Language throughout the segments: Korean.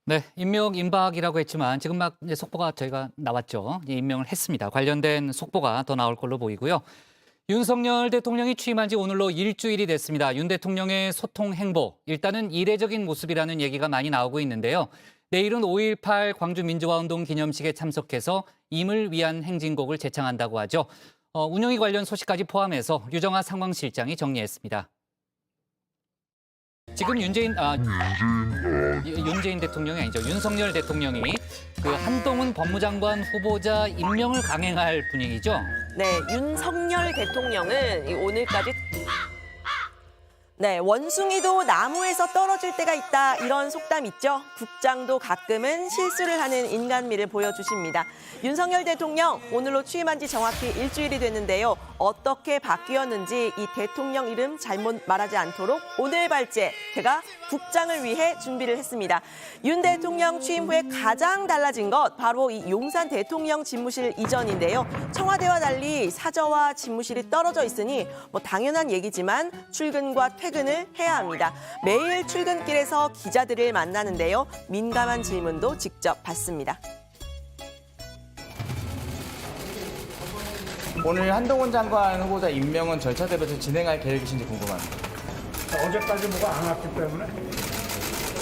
네, 임명 임박이라고 했지만 지금 막 이제 속보가 저희가 나왔죠. 임명을 했습니다. 관련된 속보가 더 나올 걸로 보이고요. 윤석열 대통령이 취임한 지 오늘로 일주일이 됐습니다. 윤 대통령의 소통 행보, 일단은 이례적인 모습이라는 얘기가 많이 나오고 있는데요. 내일은 5.18 광주민주화운동 기념식에 참석해서 임을 위한 행진곡을 제창한다고 하죠. 운영위 관련 소식까지 포함해서 류정아 상황실장이 정리했습니다. 지금 윤재인 대통령이 아니죠. 윤석열 대통령이 그 한동훈 법무장관 후보자 임명을 강행할 분위기죠. 네, 윤석열 대통령은 오늘까지 원숭이도 나무에서 떨어질 때가 있다 이런 속담 있죠. 국장도 가끔은 실수를 하는 인간미를 보여주십니다. 윤석열 대통령 오늘로 취임한 지 정확히 일주일이 됐는데요. 어떻게 바뀌었는지 이 대통령 이름 잘못 말하지 않도록 오늘 발제 제가 국장을 위해 준비를 했습니다. 윤 대통령 취임 후에 가장 달라진 것 바로 이 용산 대통령 집무실 이전인데요. 청와대와 달리 사저와 집무실이 떨어져 있으니 당연한 얘기지만 출근과 퇴근을 해야 합니다. 매일 출근길에서 기자들을 만나는데요. 민감한 질문도 직접 받습니다. 오늘 한동훈 장관 후보자 임명은 절차대로 진행할 계획이신지 궁금합니다. 어제까지 뭐가 안 왔기 때문에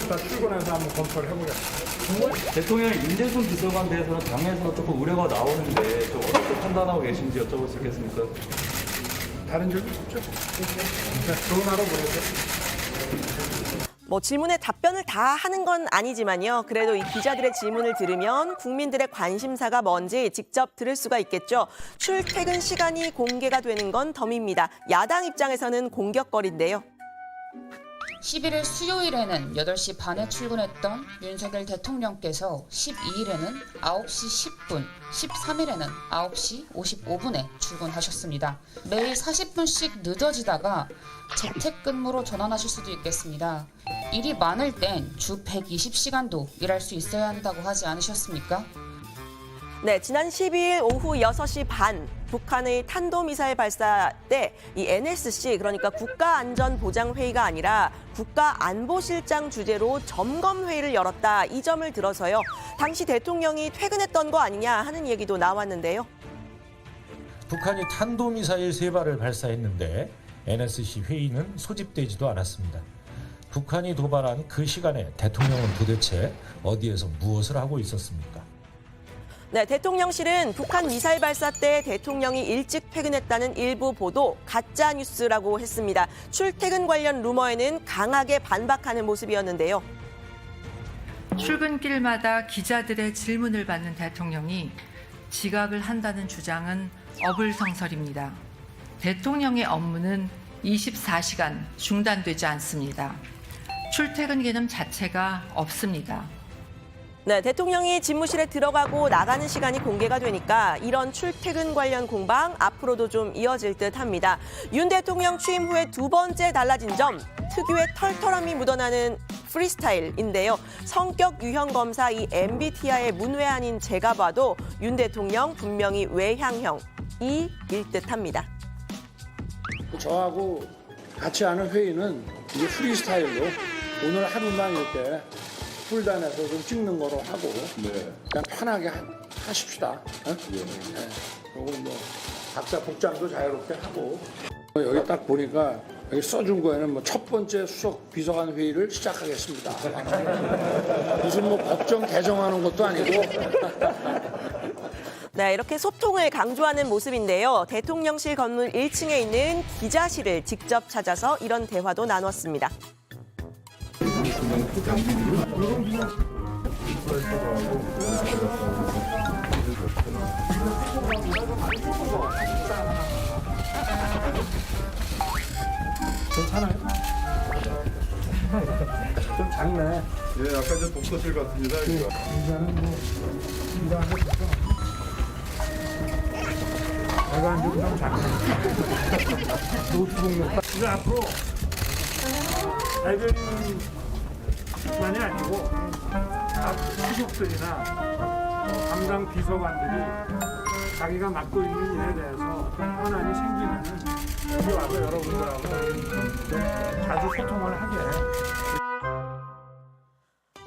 일단 출근해서 한번 검토를 해보겠습니다. 대통령 윤대순 비서관 대해서는 당에서 조금 우려가 나오는데 좀 어떻게 판단하고 계신지 여쭤볼 수 있겠습니까? 다른 질문 없죠? 좋은 하루 보내세요. 질문에 답변을 다 하는 건 아니지만요. 그래도 이 기자들의 질문을 들으면 국민들의 관심사가 뭔지 직접 들을 수가 있겠죠. 출퇴근 시간이 공개가 되는 건 덤입니다. 야당 입장에서는 공격거리인데요. 11일 수요일에는 8시 반에 출근했던 윤석열 대통령께서 12일에는 9시 10분, 13일에는 9시 55분에 출근하셨습니다. 매일 40분씩 늦어지다가 재택근무로 전환하실 수도 있겠습니다. 일이 많을 땐 주 120시간도 일할 수 있어야 한다고 하지 않으셨습니까? 네, 지난 12일 오후 6시 반 북한의 탄도미사일 발사 때 이 NSC 그러니까 국가안전보장회의가 아니라 국가안보실장 주재로 점검회의를 열었다. 이 점을 들어서요. 당시 대통령이 퇴근했던 거 아니냐 하는 얘기도 나왔는데요. 북한이 탄도미사일 3발을 발사했는데 NSC 회의는 소집되지도 않았습니다. 북한이 도발한 그 시간에 대통령은 도대체 어디에서 무엇을 하고 있었습니까? 네, 대통령실은 북한 미사일 발사 때 대통령이 일찍 퇴근했다는 일부 보도 가짜 뉴스라고 했습니다. 출퇴근 관련 루머에는 강하게 반박하는 모습이었는데요. 출근길마다 기자들의 질문을 받는 대통령이 지각을 한다는 주장은 어불성설입니다. 대통령의 업무는 24시간 중단되지 않습니다. 출퇴근 개념 자체가 없습니다. 네, 대통령이 집무실에 들어가고 나가는 시간이 공개가 되니까 이런 출퇴근 관련 공방 앞으로도 좀 이어질 듯합니다. 윤 대통령 취임 후에 두 번째 달라진 점, 특유의 털털함이 묻어나는 프리스타일인데요. 성격 유형 검사 이 MBTI의 문외한인 제가 봐도 윤 대통령 분명히 외향형이일 듯합니다. 저하고 같이 하는 회의는 이게 프리스타일로 오늘 하루만 이렇게 풀단에서 좀 찍는 거로 하고 그냥 편하게 하십시다. 그리고 각자 복장도 자유롭게 하고 여기 딱 보니까 여기 써준 거에는 첫 번째 수석 비서관 회의를 시작하겠습니다. 무슨 법정 개정하는 것도 아니고. 네, 이렇게 소통을 강조하는 모습인데요. 대통령실 건물 1층에 있는 기자실을 직접 찾아서 이런 대화도 나눴습니다. 괜찮아요? 좀 작네. 예, 아까 저 독서실 같습니다. 여기가. 이제는 일하는 게 있어. 내가 이제 좀 작네. 노트북 이제 앞으로 대변인만이 아니고 각 수석들이나 담당 비서관들이 자기가 맡고 있는 일에 대해서 현안이 생기면 여기 와서 여러분들하고 좀 자주 소통을 하게.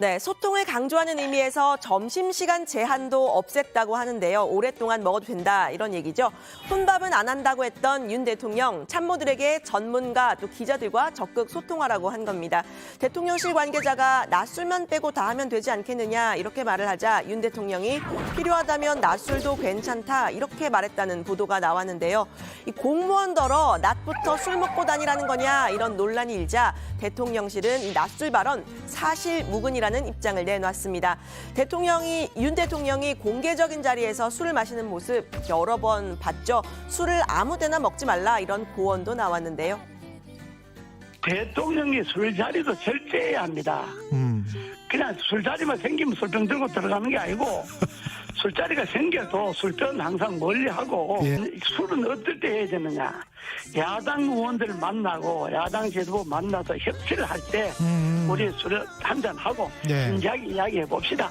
네, 소통을 강조하는 의미에서 점심시간 제한도 없앴다고 하는데요. 오랫동안 먹어도 된다 이런 얘기죠. 혼밥은 안 한다고 했던 윤 대통령, 참모들에게 전문가 또 기자들과 적극 소통하라고 한 겁니다. 대통령실 관계자가 낮술만 빼고 다 하면 되지 않겠느냐 이렇게 말을 하자 윤 대통령이 필요하다면 낮술도 괜찮다 이렇게 말했다는 보도가 나왔는데요. 이 공무원더러 낮부터 술 먹고 다니라는 거냐 이런 논란이 일자 대통령실은 이 낮술 발언 사실무근이라는 입장을 내놨습니다. 윤 대통령이 공개적인 자리에서 술을 마시는 모습 여러 번 봤죠. 술을 아무데나 먹지 말라 이런 고언도 나왔는데요. 대통령이 술자리도 절제해야 합니다. 그냥 술자리만 생기면 술병 들고 들어가는 게 아니고 술자리가 생겨도 술병은 항상 멀리하고 술은 어떨 때 해야 되느냐. 야당 의원들 만나고 야당 지도부 만나서 협치를 할 때 우리 술을 한잔하고 진지하게 이야기해 봅시다.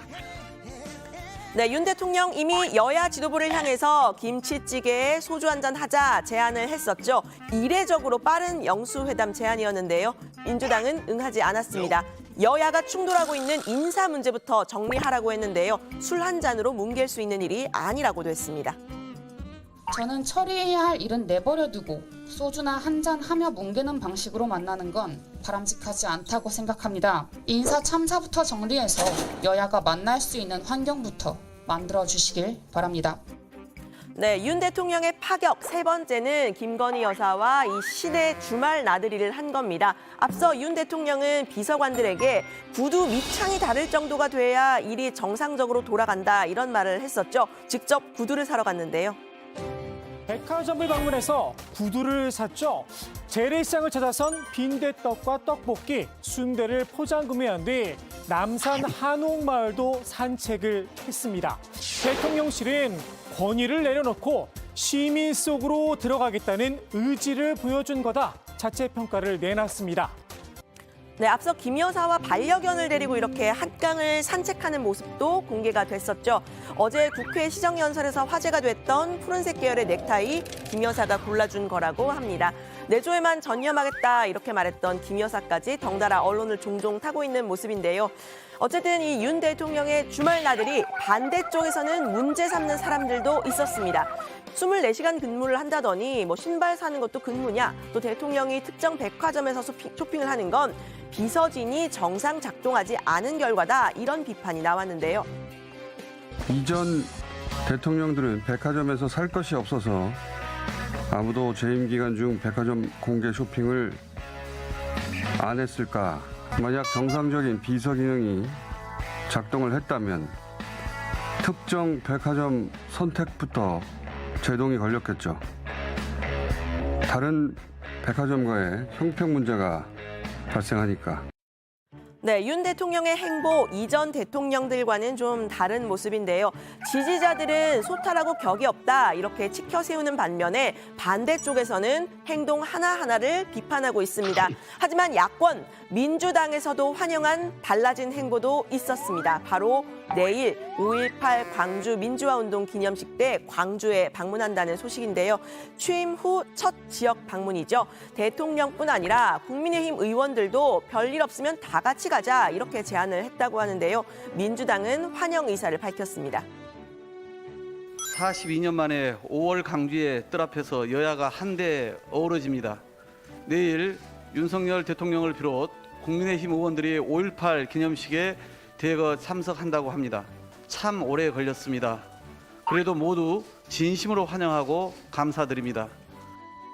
네, 윤 대통령 이미 여야 지도부를 향해서 김치찌개에 소주 한잔 하자 제안을 했었죠. 이례적으로 빠른 영수회담 제안이었는데요. 민주당은 응하지 않았습니다. 여야가 충돌하고 있는 인사 문제부터 정리하라고 했는데요. 술 한 잔으로 뭉갤 수 있는 일이 아니라고도 했습니다. 저는 처리해야 할 일은 내버려 두고 소주나 한잔 하며 뭉개는 방식으로 만나는 건 바람직하지 않다고 생각합니다. 인사 참사부터 정리해서 여야가 만날 수 있는 환경부터 만들어 주시길 바랍니다. 네, 윤 대통령의 파격 세 번째는 김건희 여사와 이 시내 주말 나들이를 한 겁니다. 앞서 윤 대통령은 비서관들에게 구두 밑창이 다를 정도가 돼야 일이 정상적으로 돌아간다 이런 말을 했었죠. 직접 구두를 사러 갔는데요. 백화점을 방문해서 구두를 샀죠. 재래시장을 찾아선 빈대떡과 떡볶이, 순대를 포장 구매한 뒤 남산 한옥마을도 산책을 했습니다. 대통령실은 권위를 내려놓고 시민 속으로 들어가겠다는 의지를 보여준 거다. 자체 평가를 내놨습니다. 네, 앞서 김 여사와 반려견을 데리고 이렇게 한강을 산책하는 모습도 공개가 됐었죠. 어제 국회 시정연설에서 화제가 됐던 푸른색 계열의 넥타이 김 여사가 골라준 거라고 합니다. 내조에만 전념하겠다 이렇게 말했던 김 여사까지 덩달아 언론을 종종 타고 있는 모습인데요. 어쨌든 이 윤 대통령의 주말 나들이 반대쪽에서는 문제 삼는 사람들도 있었습니다. 24시간 근무를 한다더니 뭐 신발 사는 것도 근무냐, 또 대통령이 특정 백화점에서 쇼핑을 하는 건 비서진이 정상 작동하지 않은 결과다 이런 비판이 나왔는데요. 이전 대통령들은 백화점에서 살 것이 없어서 아무도 재임 기간 중 백화점 공개 쇼핑을 안 했을까? 만약 정상적인 비서 기능이 작동을 했다면 특정 백화점 선택부터 제동이 걸렸겠죠. 다른 백화점과의 형평 문제가 발생하니까. 네, 윤 대통령의 행보 이전 대통령들과는 좀 다른 모습인데요. 지지자들은 소탈하고 격이 없다 이렇게 치켜 세우는 반면에 반대쪽에서는 행동 하나하나를 비판하고 있습니다. 하지만 야권 민주당에서도 환영한 달라진 행보도 있었습니다. 바로 내일 5.18 광주 민주화운동 기념식 때 광주에 방문한다는 소식인데요. 취임 후 첫 지역 방문이죠. 대통령뿐 아니라 국민의힘 의원들도 별일 없으면 다 같이 가자 이렇게 제안을 했다고 하는데요. 민주당은 환영 의사를 밝혔습니다. 42년 만에 5월 광주의 뜰 앞에서 여야가 한데 어우러집니다. 내일 윤석열 대통령을 비롯 국민의힘 의원들이 5.18 기념식에 대거 참석한다고 합니다. 참 오래 걸렸습니다. 그래도 모두 진심으로 환영하고 감사드립니다.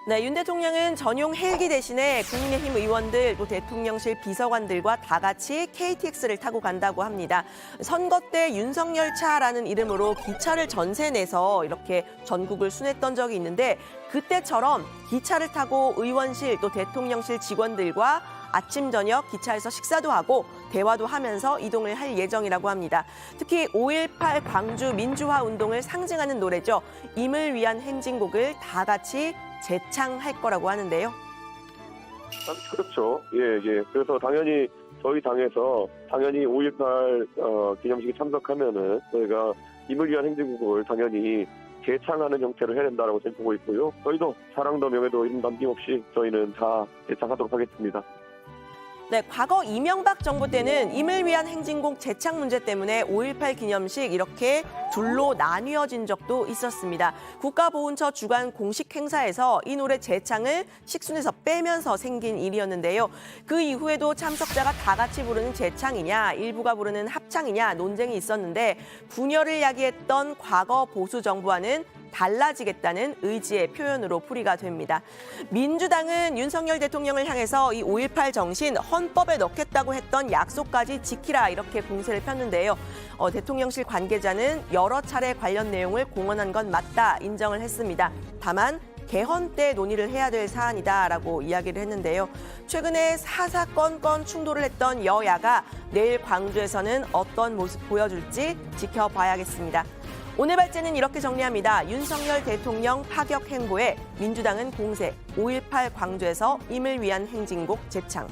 네, 윤 대통령은 전용 헬기 대신에 국민의힘 의원들 또 대통령실 비서관들과 다 같이 KTX를 타고 간다고 합니다. 선거 때 윤석열차라는 이름으로 기차를 전세 내서 이렇게 전국을 순회했던 적이 있는데 그때처럼 기차를 타고 의원실 또 대통령실 직원들과 아침 저녁 기차에서 식사도 하고 대화도 하면서 이동을 할 예정이라고 합니다. 특히 5.18 광주 민주화 운동을 상징하는 노래죠. 임을 위한 행진곡을 다 같이 재창할 거라고 하는데요. 그렇죠. 예. 그래서 당연히 저희 당에서 당연히 5.18 기념식에 참석하면은 저희가 임을 위한 행진곡을 당연히 재창하는 형태로 해야 된다라고 저는 보고 있고요. 저희도 사랑도 명예도 이름 남김없이 저희는 다 재창하도록 하겠습니다. 네, 과거 이명박 정부 때는 임을 위한 행진곡 재창 문제 때문에 5.18 기념식 이렇게 둘로 나뉘어진 적도 있었습니다. 국가보훈처 주관 공식 행사에서 이 노래 재창을 식순에서 빼면서 생긴 일이었는데요. 그 이후에도 참석자가 다 같이 부르는 재창이냐, 일부가 부르는 합창이냐 논쟁이 있었는데 분열을 야기했던 과거 보수 정부와는 달라지겠다는 의지의 표현으로 풀이가 됩니다. 민주당은 윤석열 대통령을 향해서 이 5.18 정신 헌법에 넣겠다고 했던 약속까지 지키라 이렇게 공세를 폈는데요. 대통령실 관계자는 여러 차례 관련 내용을 공언한 건 맞다 인정을 했습니다. 다만 개헌 때 논의를 해야 될 사안이다라고 이야기를 했는데요. 최근에 사사건건 충돌을 했던 여야가 내일 광주에서는 어떤 모습 보여줄지 지켜봐야겠습니다. 오늘 발제는 이렇게 정리합니다. 윤석열 대통령 파격 행보에 민주당은 공세, 5.18 광주에서 임을 위한 행진곡 재창.